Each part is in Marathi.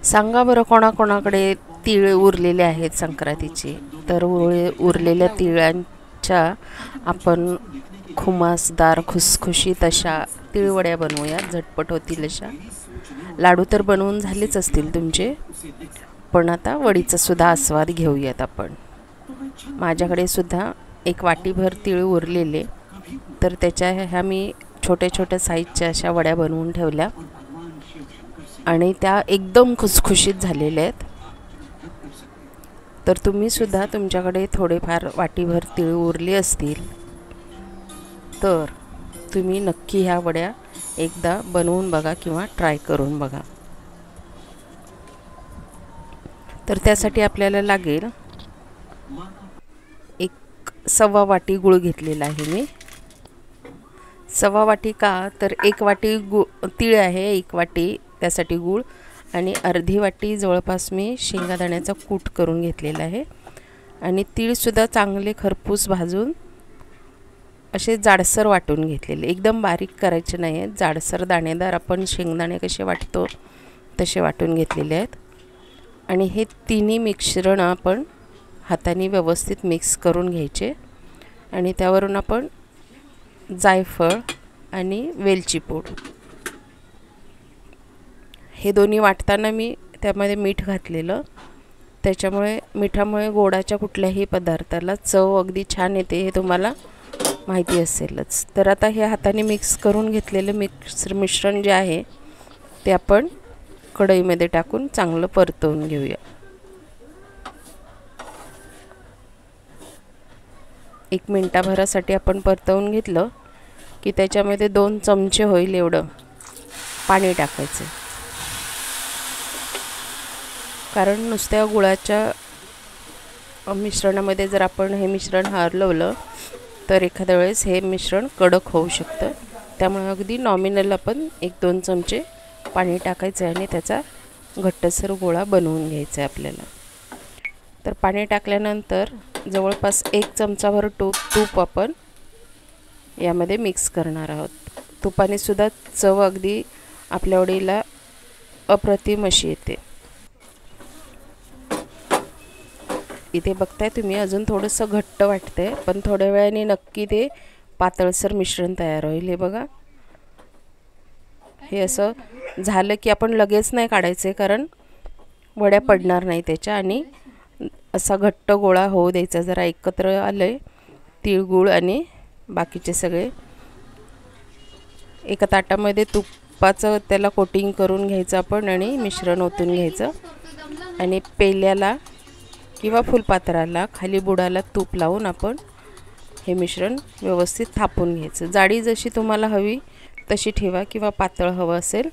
सांगा बरं कोणाकोणाकडे तीळ उरलेले आहेत संक्रांतीचे. तर उरलेल्या तिळांच्या आपण खुमासदार खुसखुशीत अशा तिळवड्या बनवूया. झटपट होतील अशा. लाडू तर बनवून झालेच असतील तुमचे, पण आता वडीचा सुद्धा आस्वाद घेऊयात आपण. माझ्याकडे सुद्धा एक वाटीभर तीळ उरलेले, तर त्याच्या ह्या मी छोट्या छोट्या साईजच्या अशा वड्या बनवून ठेवल्या आणि त्या एकदम खुसखुशीत झालेल्या आहेत. तर तुम्ही सुद्धा तुमच्याकडे थोडेफार वाटीभर तीळ उरले असतील तर तुम्ही नक्की ह्या वड्या एकदा बनवून बघा किंवा ट्राय करून बघा. तर त्यासाठी आपल्याला लागेल एक 1/2 वाटी गूळ घेतलेला आहे मी. 1/2 वाटी का तर 1 वाटी तीळ आहे, 1 वाटी त्यासाठी गूळ आणि अर्धी वाटी जवळपास मी शेंगादाण्याचा कूट करून घेतलेला आहे. आणि तीळसुद्धा चांगले खरपूस भाजून असे जाडसर वाटून घेतलेले, एकदम बारीक करायचे नाही आहेत, जाडसर दाणेदार आपण शेंगदाणे कसे वाटतो तसे वाटून घेतलेले आहेत. आणि हे तिन्ही मिश्रण आपण हाताने व्यवस्थित मिक्स करून घ्यायचे आणि त्यावरून आपण जायफळ आणि वेलची पूड हे दोन्ही वाटताना मी त्यामध्ये मीठ घातलेलं, त्याच्यामुळे मिठामुळे गोडाच्या कुठल्याही पदार्थाला चव अगदी छान येते, हे तुम्हाला माहिती असेलच. तर आता हे हाताने मिक्स करून घेतलेलं मिश्रण जे आहे ते आपण कढईमध्ये टाकून चांगलं परतवून घेऊया. 1 मिनिटाभरासाठी आपण परतवून घेतलं की त्याच्यामध्ये 2 चमचे होईल एवढं पाणी टाकायचं. कारण नुसत्या गुळाच्या मिश्रणामध्ये जर आपण हे मिश्रण हलवलं तर एखाद्या वेळेस हे मिश्रण कडक होऊ शकतं. त्यामुळे अगदी नॉमिनल आपण 1-2 चमचे पाणी टाकायचं आहे आणि त्याचा घट्टसर गोळा बनवून घ्यायचा आहे आपल्याला. तर पाणी टाकल्यानंतर जवळपास 1 चमचाभर तूप आपण यामध्ये मिक्स करणार आहोत. तुपाने सुद्धा चव अगदी आपल्या वडीला अप्रतिम अशी येते. इथे बघताय तुम्ही अजून थोडंसं घट्ट वाटतंय, पण थोड्या वेळाने नक्की ते पातळसर मिश्रण तयार होईल. हे बघा, हे असं झालं की आपण लगेच नाही काढायचे, कारण वड्या पडणार नाही त्याच्या. आणि असा घट्ट गोळा होऊ द्यायचा. जरा एकत्र आले तिळगुळ आणि बाकीचे सगळे एका ताटामध्ये तुपाचं त्याला कोटिंग करून घ्यायचं आपण आणि मिश्रण ओतून घ्यायचं आणि पेल्याला किंवा फुलपात्राला खाली बुडाला तूप लावून आपण हे मिश्रण व्यवस्थित थापून घ्यायचं. जाडी जशी तुम्हाला हवी तशी ठेवा किंवा पातळ हवं असेल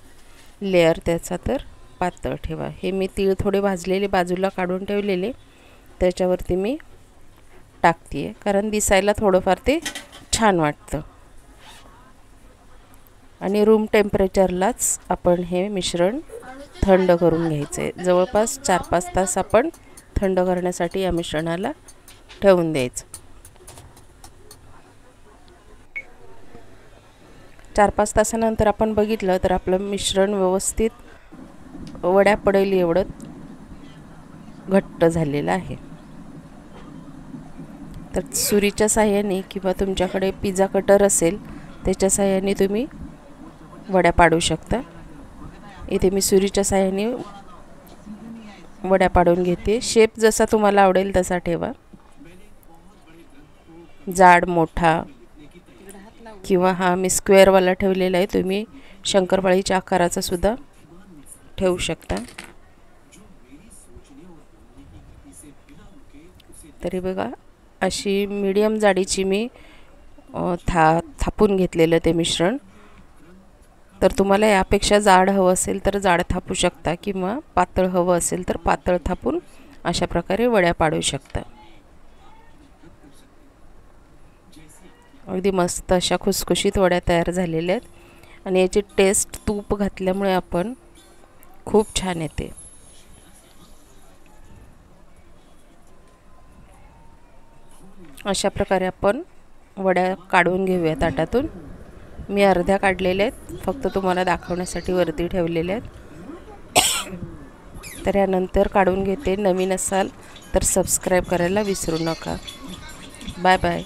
लेअर त्याचा तर पातळ ठेवा. हे मी तीळ थोडे भाजलेले बाजूला काढून ठेवलेले त्याच्यावरती मी टाकते आहे, कारण दिसायला थोडंफार ते छान वाटतं. आणि रूम टेम्परेचरलाच आपण हे मिश्रण थंड करून घ्यायचं आहे. जवळपास 4-5 तास आपण थंड करण्यासाठी या मिश्रणाला ठेवून द्यायचं. 4-5 तासानंतर आपण बघितलं तर आपलं मिश्रण व्यवस्थित वड्या पडेल एवढं घट्ट झालेलं आहे. तर सुरीच्या साहाय्याने किंवा तुमच्याकडे पिझ्झा कटर असेल त्याच्या साहाय्याने तुम्ही वड्या पाडू शकता. इथे मी सुरीच्या साहाय्याने वड्या पाडून घेते. शेप जसा तुम्हाला आवडेल तसा ठेवा, जाड मोठा किंवा हा मी स्क्वेअरवाला ठेवलेला आहे, तुम्ही शंकरपाळीच्या आकाराचा सुद्धा ठेवू शकता. तरी बघा अशी मीडियम जाडीची मी थापून घेतलेलं ते मिश्रण. तर तुम्हाला यापेक्षा जाड हवं असेल तर जाड थापू शकता किंवा पातळ हवं असेल तर पातळ थापून अशा प्रकारे वड्या पाडू शकता. अगदी मस्त अशा खुसखुशीत वड्या तयार झालेल्या आहेत आणि याची टेस्ट तूप घातल्यामुळे आपण खूप छान येते. अशा प्रकारे आपण वड्या काढून घेऊया ताटातून. मी अर्ध्या काढलेल्या आहेत, फक्त तुम्हाला दाखवण्यासाठी वरती ठेवलेल्या आहेत. तर यानंतर काढून घेते. नवीन असाल तर सबस्क्राईब करायला विसरू नका. Bye bye.